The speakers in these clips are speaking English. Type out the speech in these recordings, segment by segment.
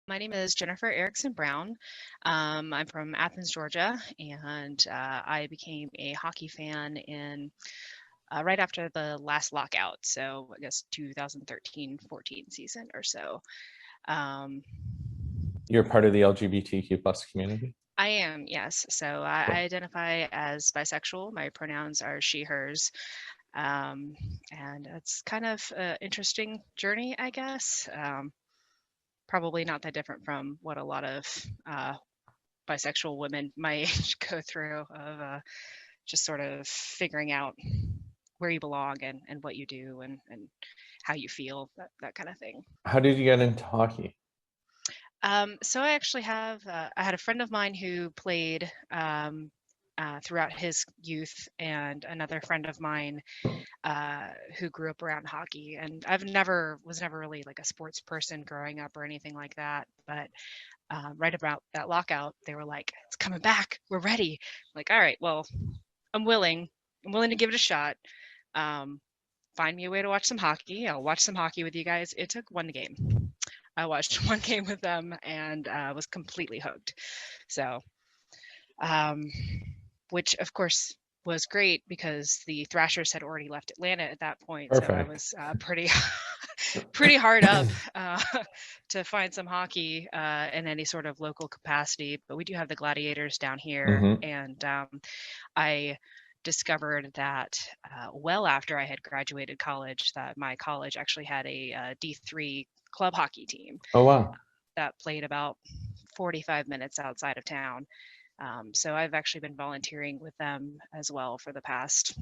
My name is Jennifer Erickson-Brown. I'm from Athens, Georgia, and I became a hockey fan in right after the last lockout. So I guess 2013-14 season or so. Um, You're part of the LGBTQ plus community? I am, yes. So I Cool. identify as bisexual. My pronouns are she, hers. And it's kind of an interesting journey, I guess. Probably not that different from what a lot of bisexual women my age go through of just sort of figuring out where you belong and what you do and how you feel, that kind of thing. How did you get into hockey? So I actually I had a friend of mine who played throughout his youth, and another friend of mine who grew up around hockey. And was never really like a sports person growing up or anything like that. But right about that lockout, they were like, "It's coming back. We're ready." I'm like, all right, well, I'm willing. I'm willing to give it a shot. Um, Find me a way to watch some hockey. I'll watch some hockey with you guys. It took one game. I watched one game with them and was completely hooked. So, um, which of course was great because the Thrashers had already left Atlanta at that point. So I Perfect. was pretty hard up to find some hockey in any sort of local capacity. But we do have the Gladiators down here, Hmm. and I discovered that well after I had graduated college that my college actually had a D3 club hockey team Oh, wow. that played about 45 minutes outside of town. So I've actually been volunteering with them as well for the past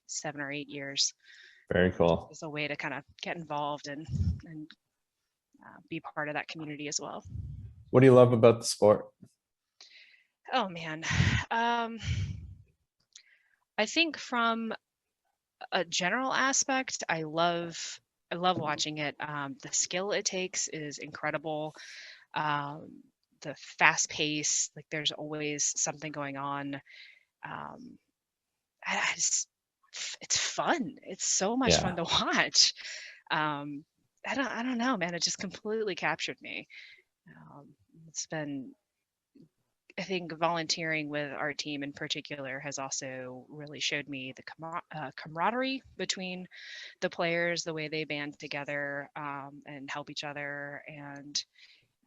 7 or 8 years Very cool. as a way to kind of get involved and be part of that community as well. What do you love about the sport? Oh man, um, I think from a general aspect, I love watching it. The skill it takes is incredible. Um, the fast pace, like there's always something going on. Um, I just, it's fun. It's so much fun Yeah. to watch. Um, I don't know, man. It just completely captured me. Um, it's been, I think volunteering with our team in particular has also really showed me the camaraderie between the players, the way they band together and help each other, and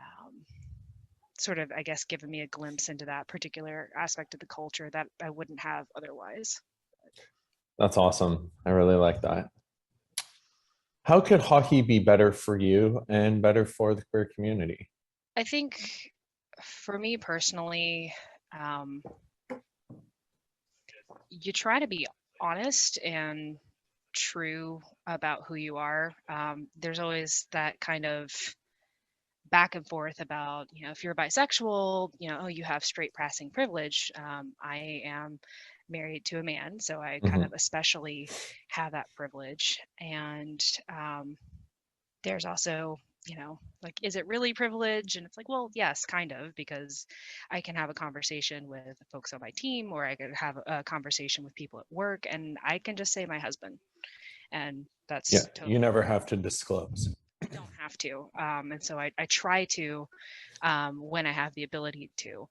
um, sort of, I guess, given me a glimpse into that particular aspect of the culture that I wouldn't have otherwise. That's awesome. I really like that. How could hockey be better for you and better for the queer community? I think for me personally, um, you try to be honest and true about who you are. There's always that kind of back and forth about, if you're bisexual, oh, you have straight passing privilege. I am married to a man, so I kind Hmm. of especially have that privilege. And there's also, like, is it really privilege? And it's like, well, yes, kind of, because I can have a conversation with folks on my team, or I could have a conversation with people at work, and I can just say my husband, and Yeah, that's you totally never okay. have to disclose. Don't have to. And so I try to when I have the ability to.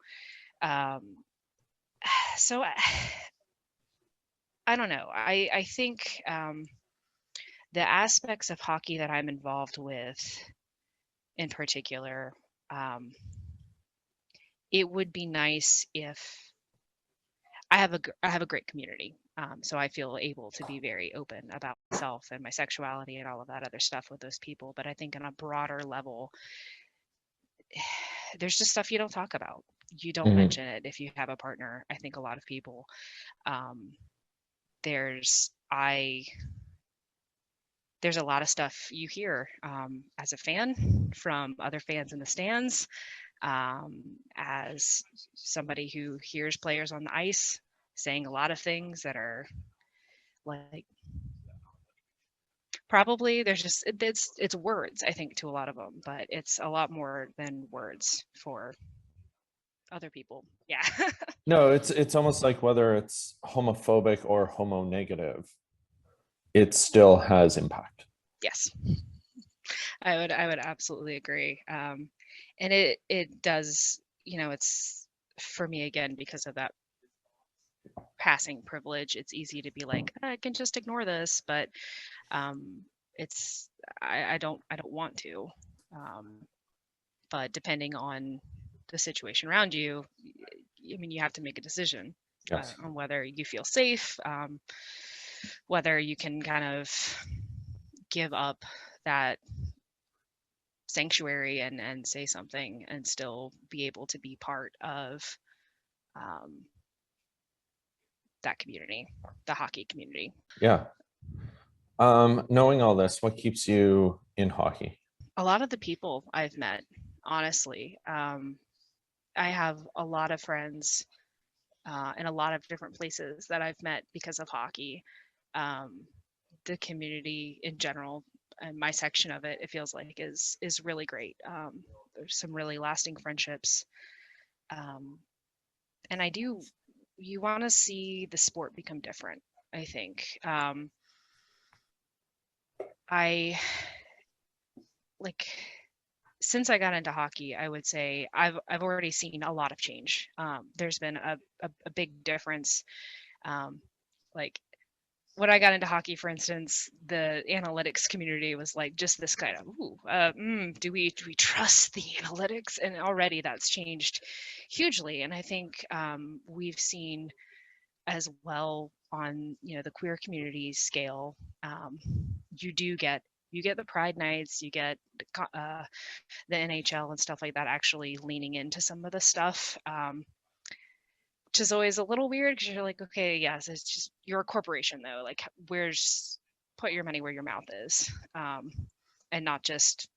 Um, so I don't know. I think the aspects of hockey that I'm involved with in particular, um, it would be nice if I have a great community. So I feel able to be very open about myself and my sexuality and all of that other stuff with those people. But I think on a broader level, there's just stuff you don't talk about. You don't Hmm. mention it if you have a partner. I think a lot of people, um, there's I there's a lot of stuff you hear as a fan from other fans in the stands, as somebody who hears players on the ice saying a lot of things that are like probably there's just it's words I think to a lot of them, but it's a lot more than words for other people. Yeah. No, it's almost like whether it's homophobic or homo negative, it still has impact. Yes. I would absolutely agree. And it does, it's for me again because of that passing privilege. It's easy to be like, I can just ignore this, but um, it's I don't want to. Um, but depending on the situation around you, I mean, you have to make a decision Yes. on whether you feel safe, whether you can kind of give up that sanctuary and say something and still be able to be part of um, that community, the hockey community. Yeah. Knowing all this, what keeps you in hockey? A lot of the people I've met, honestly, I have a lot of friends in a lot of different places that I've met because of hockey. Um, the community in general and my section of it, it feels like is really great. There's some really lasting friendships, um, and you want to see the sport become different. I think I like since I got into hockey, I would say I've already seen a lot of change. There's been a big difference. Um, like when I got into hockey, for instance, the analytics community was like just this kind of, do we trust the analytics? And already that's changed hugely. And I think we've seen as well on the queer community scale. Um, you get the Pride nights, you get the NHL and stuff like that actually leaning into some of the stuff. Which is always a little weird because you're like, okay, yes, it's just you're a corporation though. Like, where's put your money where your mouth is, and not just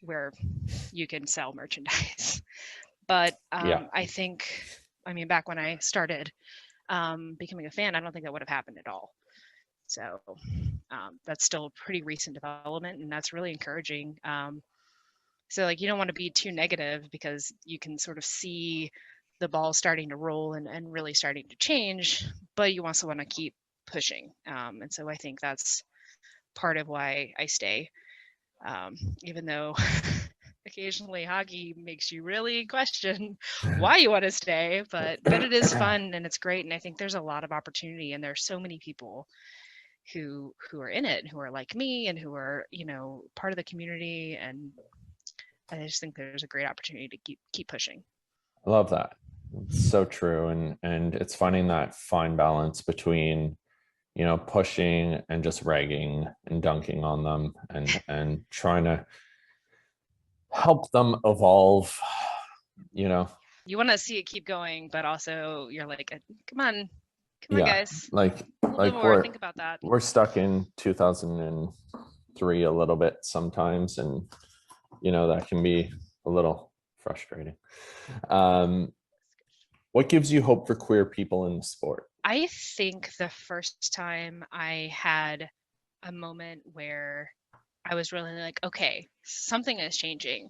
where you can sell merchandise. But Yeah. I think, I mean, back when I started becoming a fan, I don't think that would have happened at all. So that's still a pretty recent development, and that's really encouraging. So like you don't want to be too negative because you can sort of see the ball starting to roll and really starting to change, but you also want to keep pushing. And so I think that's part of why I stay, even though occasionally hockey makes you really question why you want to stay, but it is fun and it's great. And I think there's a lot of opportunity and there's so many people who are in it, who are like me and who are, part of the community. And I just think there's a great opportunity to keep pushing. I love that. It's so true. And it's finding that fine balance between, pushing and just ragging and dunking on them and trying to help them evolve, you know. You want to see it keep going, but also you're like, come on, Yeah. guys, Like a little bit like more. we're Think about that. we're stuck in 2003 a little bit sometimes, and that can be a little frustrating. What gives you hope for queer people in the sport? I think the first time I had a moment where I was really like, okay, something is changing.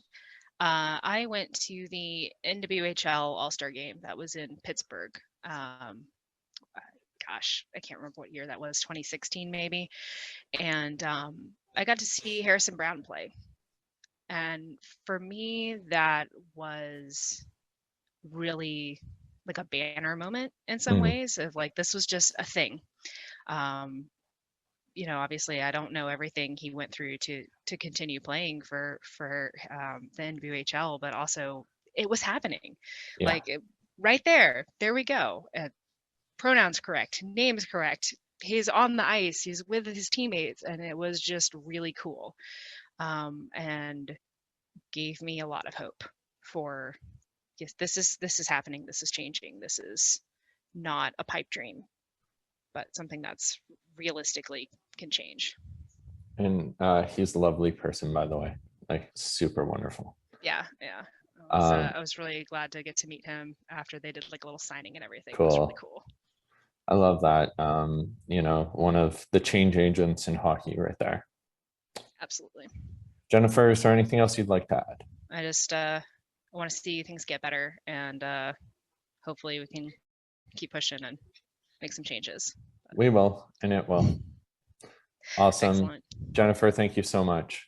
I went to the NWHL All-Star game that was in Pittsburgh. Gosh, I can't remember what year that was, 2016 maybe. And I got to see Harrison-Brown play. And for me, that was really like a banner moment in some Mhm. ways of like, this was just a thing. Um, obviously I don't know everything he went through to continue playing for the NWHL, but also it was happening. Yeah. Like right there we go. Pronouns correct, names correct. He's on the ice. He's with his teammates, and it was just really cool, and gave me a lot of hope for yes, this is happening. This is changing. This is not a pipe dream, but something that's realistically can change. And he's a lovely person, by the way. Like super wonderful. Yeah. Um, I was really glad to get to meet him after they did like a little signing and everything. It was really cool. cool. I love that. One of the change agents in hockey right there. Absolutely. Jennifer, is there anything else you'd like to add? I just I want to see things get better, and hopefully we can keep pushing and make some changes. We will, and it will. Awesome. Excellent. Jennifer, thank you so much.